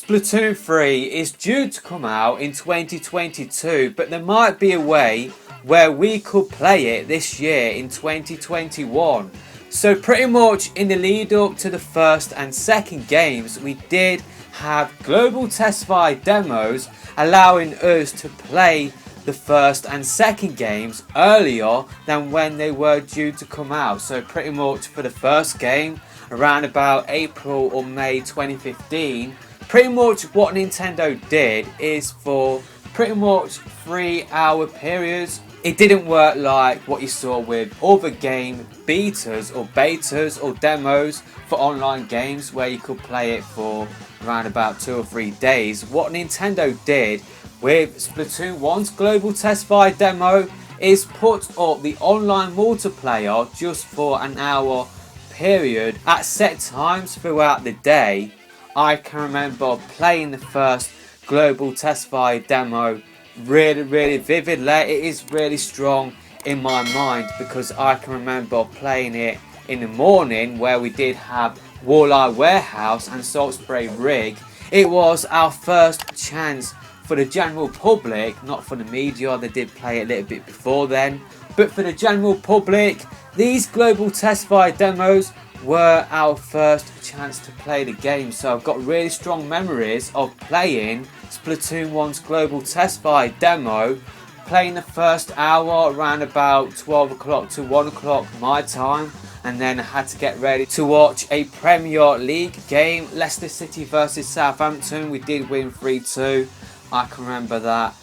Splatoon 3 is due to come out in 2022, but there might be a way where we could play it this year in 2021. So pretty much in the lead up to the first and second games, we did have global testfire demos allowing us to play the first and second games earlier than when they were due to come out. So pretty much for the first game around about April or May 2015, pretty much what Nintendo did is for pretty much 3-hour periods. It didn't work like what you saw with other game betas or demos for online games where you could play it for around about 2 or 3 days. What Nintendo did with Splatoon 1's global testfire demo is put up the online multiplayer just for an hour period at set times throughout the day. I can remember playing the first global testfire demo really vividly. It is really strong in my mind because I can remember playing it in the morning where we did have Walleye Warehouse and Salt Spray Rig. It was our first chance for the general public, not for the media, they did play it a little bit before then, but for the general public, these global testfire demos were our first chance to play the game. So I've got really strong memories of playing Splatoon 1's global testfire demo, playing the first hour around about 12 o'clock to 1 o'clock my time, and then I had to get ready to watch a Premier League game, Leicester City versus Southampton. We did win 3-2. I can remember that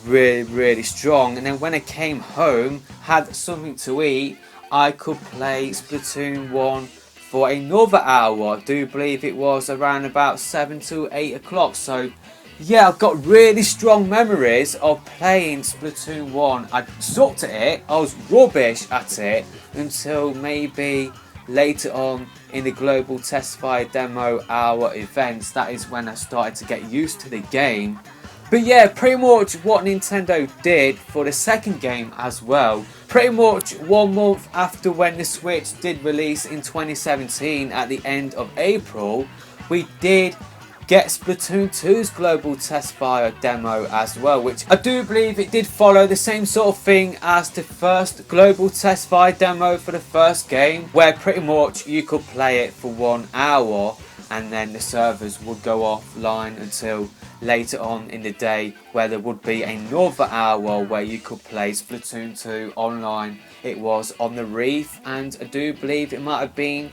really strong. And then when I came home, had something to eat, I could play Splatoon 1 for another hour. I do believe it was around about 7 to 8 o'clock. So yeah, I've got really strong memories of playing Splatoon 1. I sucked at it, I was rubbish at it until maybe later on in the global testfire demo hour events. That is when I started to get used to the game. But yeah, pretty much what Nintendo did for the second game as well. Pretty much 1 month after when the Switch did release in 2017 at the end of April, we did get Splatoon 2's global testfire demo as well, which I do believe it did follow the same sort of thing as the first global testfire demo for the first game, where pretty much you could play it for 1 hour and then the servers would go offline until later on in the day, where there would be another hour where you could play Splatoon 2 online. It was on the Reef, and I do believe it might have been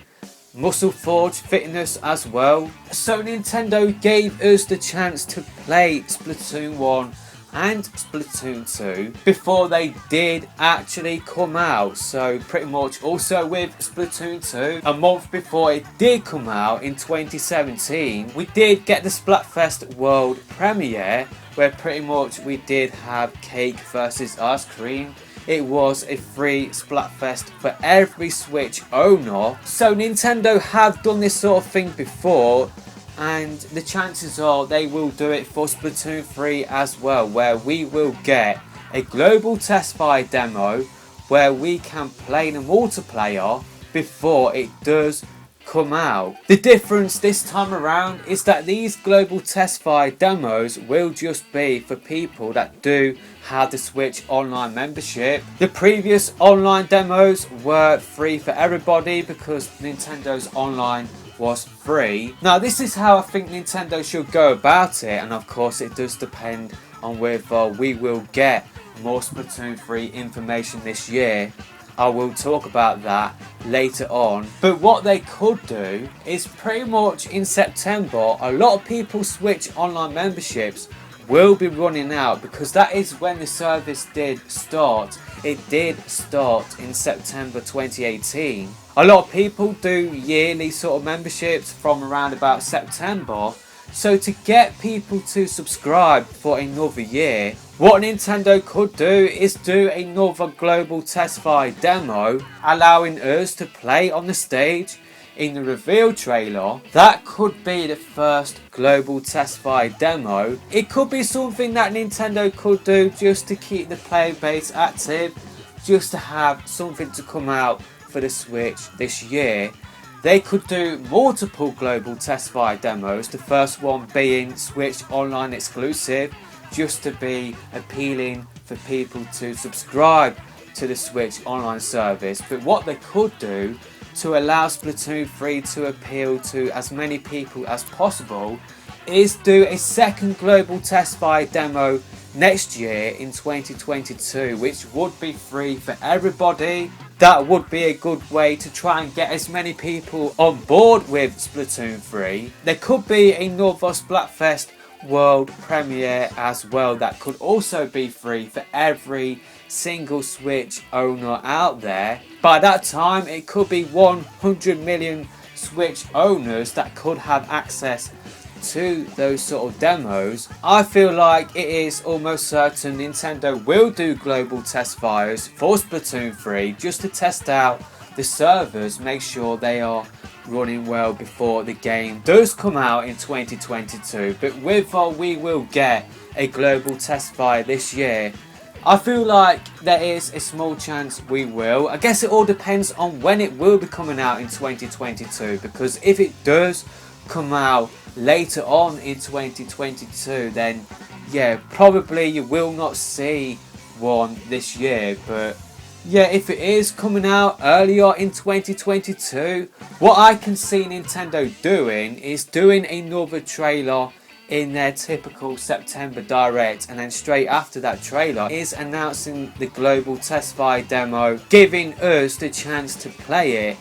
Muscle Forge Fitness as well. So Nintendo gave us the chance to play Splatoon 1 and Splatoon 2 before they did actually come out. So pretty much also with Splatoon 2, a month before it did come out in 2017, we did get the Splatfest World Premiere, where pretty much we did have cake versus ice cream. It was a free Splatfest for every Switch owner. So Nintendo have done this sort of thing before, and the chances are they will do it for Splatoon 3 as well, where we will get a global testfire demo where we can play the multiplayer before it does come out. The difference this time around is that these global testfire demos will just be for people that do have the Switch online membership. The previous online demos were free for everybody because Nintendo's online was free. Now this is how I think Nintendo should go about it, and of course it does depend on whether we will get more Splatoon 3 information this year. I will talk about that later on. But what they could do is pretty much in September, a lot of people's Switch online memberships will be running out, because that is when the service did start. It did start in September 2018. A lot of people do yearly sort of memberships from around about September. So to get people to subscribe for another year, what Nintendo could do is do another global testfire demo, allowing us to play on the stage in the reveal trailer. That could be the first global testfire demo. It could be something that Nintendo could do just to keep the player base active, just to have something to come out for the Switch this year. they could do multiple global test fire demos, the first one being Switch Online exclusive, just to be appealing for people to subscribe to the Switch Online service. But what they could do to allow Splatoon 3 to appeal to as many people as possible is do a second global test fire demo next year in 2022, which would be free for everybody. That would be a good way to try and get as many people on board with Splatoon 3. There could be another Splatfest world premiere as well that could also be free for every single Switch owner out there. By that time it could be 100 million Switch owners that could have access to those sort of demos. I feel like it is almost certain Nintendo will do global test fires for Splatoon 3 just to test out the servers, make sure they are running well before the game does come out in 2022. But whether we will get a global test fire this year, I feel like there is a small chance we will. I guess it all depends on when it will be coming out in 2022, because if it does come out later on in 2022, then yeah, probably you will not see one this year. But yeah, if it is coming out earlier in 2022, what I can see Nintendo doing is doing another trailer in their typical September Direct, and then straight after that trailer is announcing the global test fire demo, giving us the chance to play it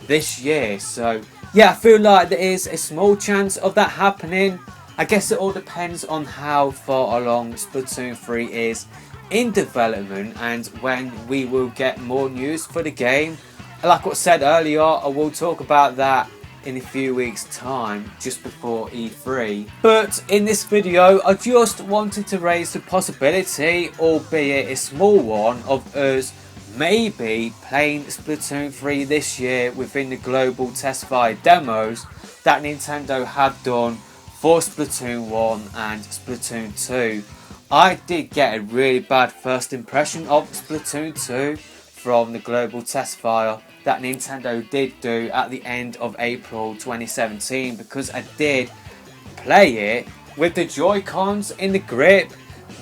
this year. So yeah, I feel like there is a small chance of that happening. I guess it all depends on how far along Splatoon 3 is in development and when we will get more news for the game. Like what I said earlier, I will talk about that in a few weeks time, just before E3. But in this video, I just wanted to raise the possibility, albeit a small one, of us maybe playing Splatoon 3 this year within the global test fire demos that Nintendo have done for Splatoon 1 and Splatoon 2. I did get a really bad first impression of Splatoon 2 from the global test fire that Nintendo did do at the end of April 2017, because I did play it with the Joy-Cons in the grip,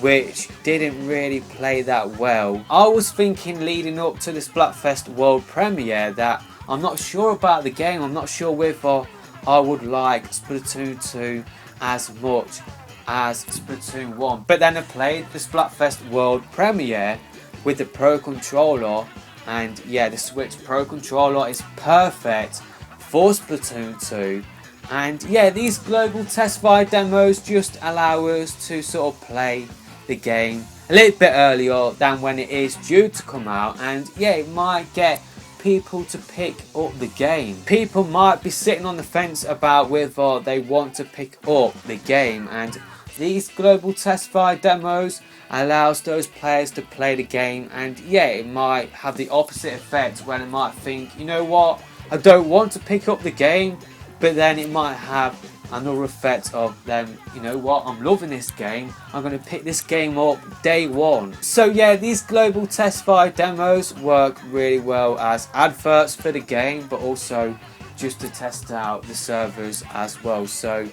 which didn't really play that well. I was thinking leading up to the Splatfest world premiere that I'm not sure about the game, I'm not sure whether I would like Splatoon 2 as much as Splatoon 1. But then I played the Splatfest world premiere with the Pro Controller, and yeah, the Switch Pro Controller is perfect for Splatoon 2. And yeah, these global test fire demos just allow us to sort of play the game a little bit earlier than when it is due to come out, and yeah, it might get people to pick up the game. People might be sitting on the fence about whether they want to pick up the game, and these global test fire demos allows those players to play the game. And yeah, it might have the opposite effect where they might think, you know what, I don't want to pick up the game, but then it might have another effect of them, you know what, I'm loving this game, I'm going to pick this game up day one. So yeah, these global test fire demos work really well as adverts for the game, but also just to test out the servers as well. So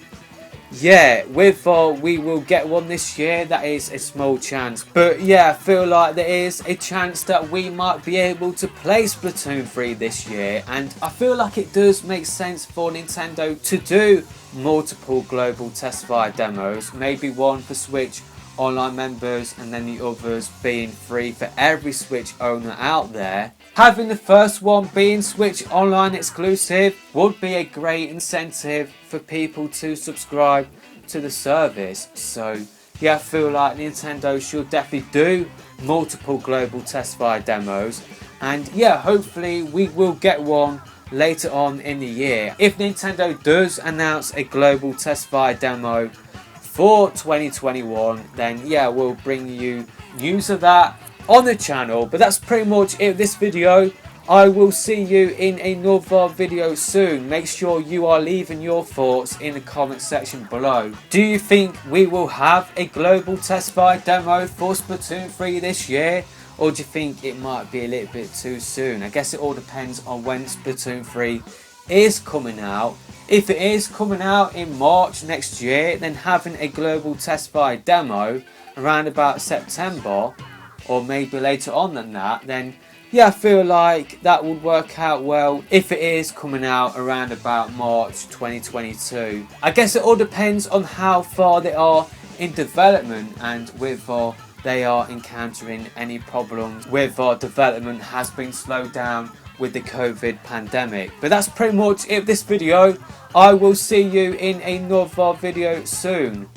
yeah, whether we will get one this year, that is a small chance. But yeah, I feel like there is a chance that we might be able to play Splatoon 3 this year. And I feel like it does make sense for Nintendo to do multiple global test fire demos. Maybe one for Switch Online members and then the others being free for every Switch owner out there. Having the first one being Switch Online exclusive would be a great incentive for people to subscribe to the service. So yeah, I feel like Nintendo should definitely do multiple global test fire demos, and yeah, hopefully we will get one later on in the year. If Nintendo does announce a global test fire demo for 2021, then yeah, we'll bring you news of that on the channel. But that's pretty much it for this video. I will see you in another video soon. Make sure you are leaving your thoughts in the comment section below. Do you think we will have a global test fire demo for Splatoon 3 this year? Or do you think it might be a little bit too soon? I guess it all depends on when Splatoon 3 is coming out. If it is coming out in March next year, then having a global testfire demo around about September, or maybe later on than that, then yeah, I feel like that would work out well if it is coming out around about March 2022. I guess it all depends on how far they are in development and whether they are encountering any problems, whether development has been slowed down with the COVID pandemic. But that's pretty much it for this video. I will see you in another video soon.